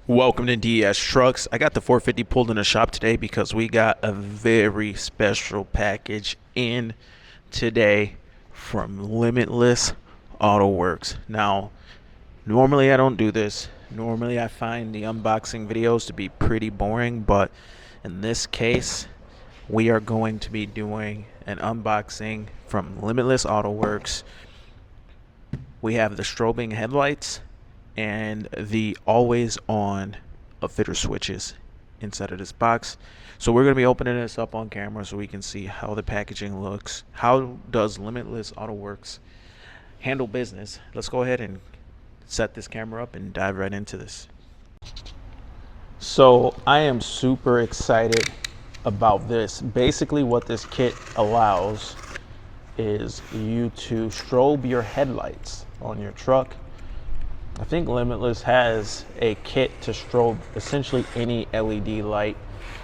Welcome to DS Trucks. I got the 450 pulled in the shop today because we got a very special package in today from Limitless Auto Works. Now, normally I don't do this. Normally I find the unboxing videos to be pretty boring, but in this case, we are going to be doing an unboxing from Limitless Auto Works. We have the strobing headlights and the always on upfitter switches inside of this box. So we're going to be opening this up on camera so we can see how the packaging looks. How does Limitless Auto Works handle business? Let's go ahead and set this camera up and dive right into this. So I am super excited about this. Basically what this kit allows is you to strobe your headlights on your truck. I think Limitless has a kit to strobe essentially any LED light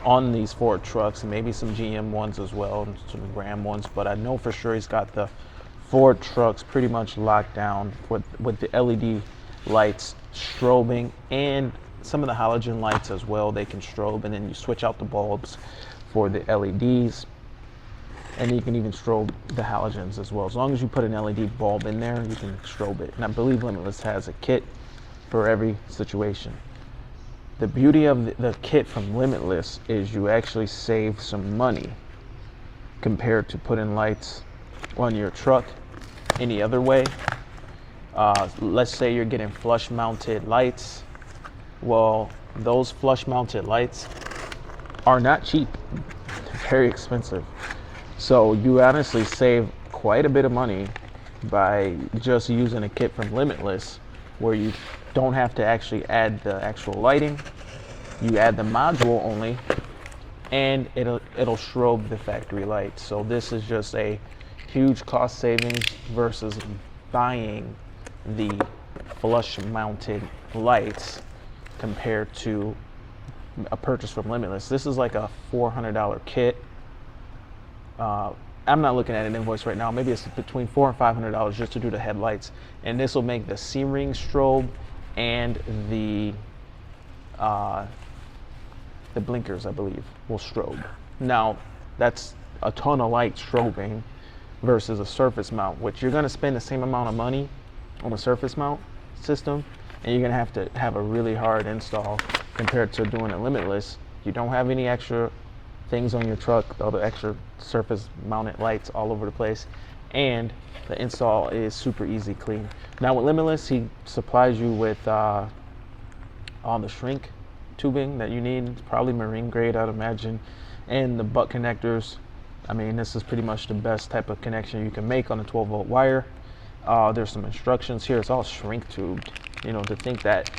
on these Ford trucks, and maybe some GM ones as well, and some Ram ones, but I know for sure he's got the Ford trucks pretty much locked down with the LED lights strobing, and some of the halogen lights as well. They can strobe, and then you switch out the bulbs for the LEDs, and you can even strobe the halogens as well. As long as you put an LED bulb in there, you can strobe it. And I believe Limitless has a kit for every situation. The beauty of the kit from Limitless is you actually save some money compared to putting lights on your truck any other way. Let's say you're getting flush mounted lights. Well, those flush mounted lights are not cheap. They're very expensive. So you honestly save quite a bit of money by just using a kit from Limitless, where you don't have to actually add the actual lighting. You add the module only, and it'll strobe the factory lights. So this is just a huge cost savings versus buying the flush mounted lights compared to a purchase from Limitless. This is like a $400 kit. I'm not looking at an invoice right now. Maybe it's between $400 and $500 just to do the headlights, and this will make the C-ring strobe and the blinkers, I believe, will strobe. Now, that's a ton of light strobing versus a surface mount, which you're going to spend the same amount of money on a surface mount system, and you're going to have a really hard install compared to doing it Limitless. You don't have any extra things on your truck, all the extra surface mounted lights all over the place, and the install is super easy clean. Now with Limitless, he supplies you with all the shrink tubing that you need. It's probably marine grade, I'd imagine, and the butt connectors. I mean, this is pretty much the best type of connection you can make on a 12-volt wire. There's some instructions here. It's all shrink tubed. You know, to think that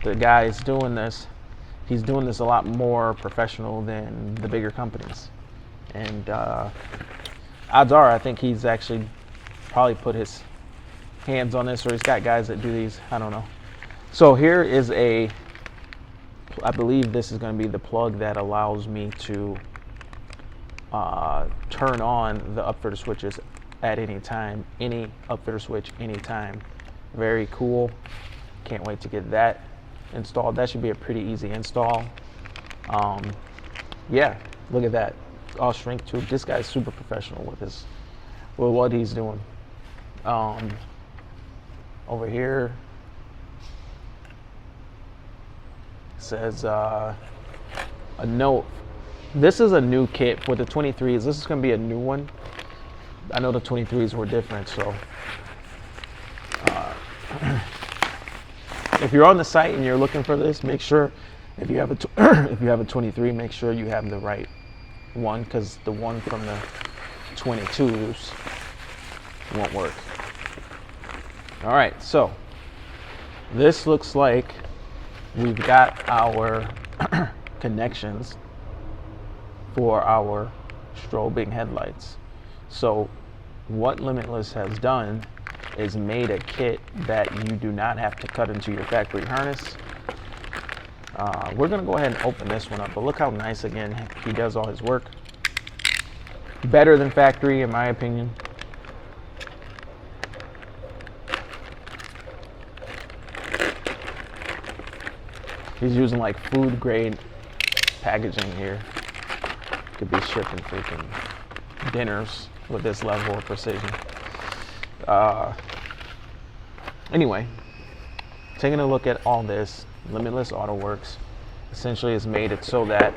the guy is doing this, he's doing this a lot more professional than the bigger companies. And odds are, I think he's actually probably put his hands on this, or he's got guys that do these. I don't know. So here is I believe this is going to be the plug that allows me to turn on the upfitter switches at any time. Any upfitter switch, anytime. Very cool. Can't wait to get that installed. That should be a pretty easy install. Yeah, look at that. All shrink tube. This guy's super professional with what he's doing. Over here says a note. This is a new kit with the 23s. This is going to be a new one. I know the 23s were different, so if you're on the site and you're looking for this, make sure if you have a 23, make sure you have the right one, because the one from the 22s won't work. All right, so this looks like we've got our connections for our strobing headlights. So what Limitless has done is made a kit that you do not have to cut into your factory harness. We're going to go ahead and open this one up, but look how nice, again, he does all his work. Better than factory, in my opinion. He's using like food grade packaging here. Could be shipping freaking dinners with this level of precision. Anyway, taking a look at all this, Limitless AutoWorks essentially has made it so that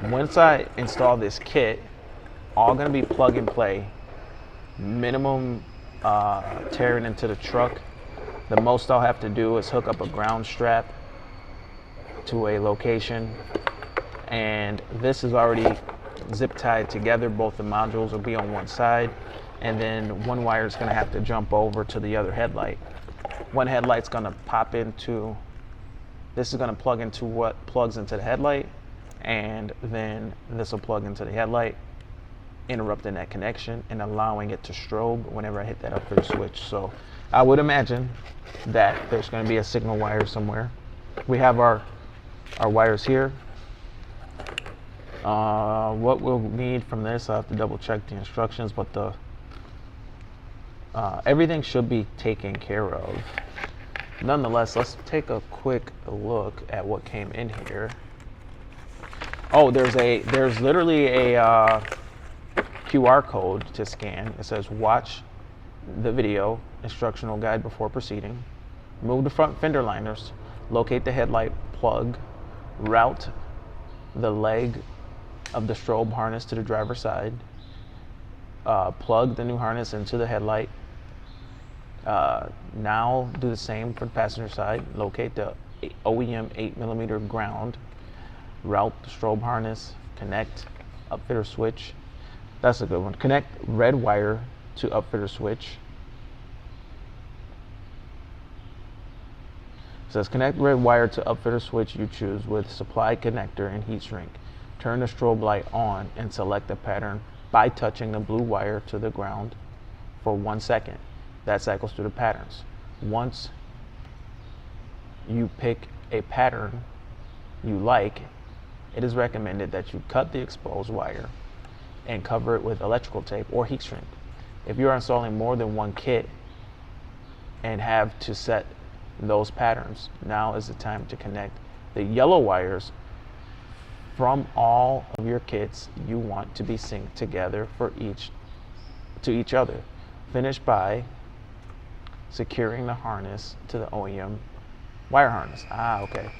once I install this kit, all gonna be plug and play, minimum tearing into the truck. The most I'll have to do is hook up a ground strap to a location, and this is already zip tied together. Both the modules will be on one side, and then one wire is going to have to jump over to the other headlight. One headlight's going to pop into, this is going to plug into what plugs into the headlight, and then this will plug into the headlight, interrupting that connection and allowing it to strobe whenever I hit that upward switch. So I would imagine that there's going to be a signal wire somewhere. We have our wires here. What we'll need from this, I'll have to double check the instructions, but the everything should be taken care of. Nonetheless, let's take a quick look at what came in here. Oh, there's literally a QR code to scan. It says watch the video instructional guide before proceeding. Remove the front fender liners. Locate the headlight plug. Route the leg of the strobe harness to the driver's side. Plug the new harness into the headlight. Now do the same for the passenger side. Locate the OEM 8mm ground. Route the strobe harness. Connect upfitter switch. That's a good one. Connect red wire to upfitter switch. It says connect red wire to upfitter switch you choose with supply connector and heat shrink. Turn the strobe light on and select the pattern by touching the blue wire to the ground for 1 second. That cycles through the patterns. Once you pick a pattern you like, it is recommended that you cut the exposed wire and cover it with electrical tape or heat shrink. If you are installing more than one kit and have to set those patterns, now is the time to connect the yellow wires from all of your kits you want to be synced together to each other. Finish by securing the harness to the OEM wire harness. Okay.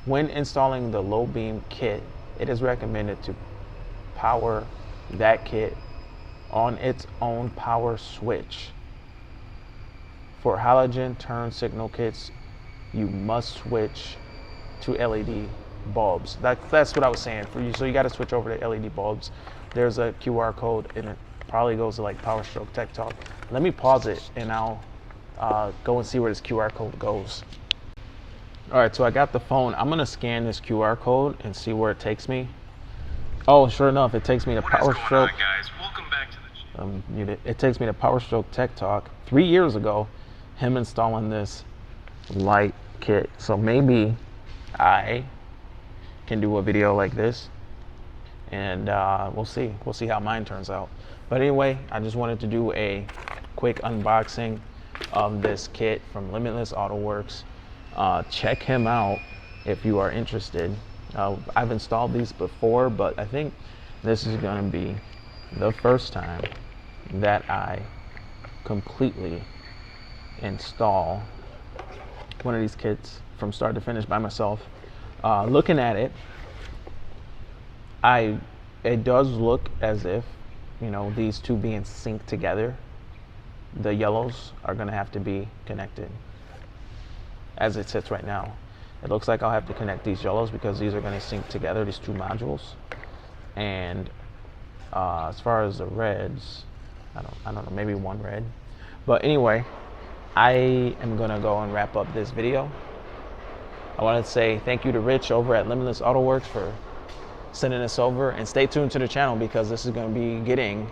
When installing the low beam kit, it is recommended to power that kit on its own power switch. For halogen turn signal kits, you must switch to LED bulbs. That's what I was saying for you. So you got to switch over to LED bulbs. There's a QR code, and it probably goes to like Power Stroke Tech Talk. Let me pause it, and I'll go and see where this QR code goes. All right, so I got the phone. I'm gonna scan this QR code and see where it takes me. Oh, sure enough, it takes me to Power Stroke. Guys? Welcome back to the It takes me to Power Stroke Tech Talk 3 years ago. Him installing this light kit. So maybe I can do a video like this, and we'll see how mine turns out. But anyway, I just wanted to do a quick unboxing of this kit from Limitless AutoWorks. Check him out if you are interested. I've installed these before, but I think this is going to be the first time that I completely install one of these kits from start to finish by myself. Looking at it, it does look as if, you know, these two being synced together, the yellows are going to have to be connected as it sits right now. It looks like I'll have to connect these yellows because these are going to sync together, these two modules. And as far as the reds, I don't know, maybe one red. But anyway, I am going to go and wrap up this video. I want to say thank you to Rich over at Limitless AutoWorks for sending this over, and stay tuned to the channel because this is going to be getting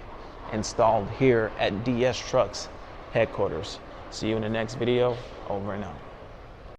installed here at DS Trucks headquarters. See you in the next video. Over and out.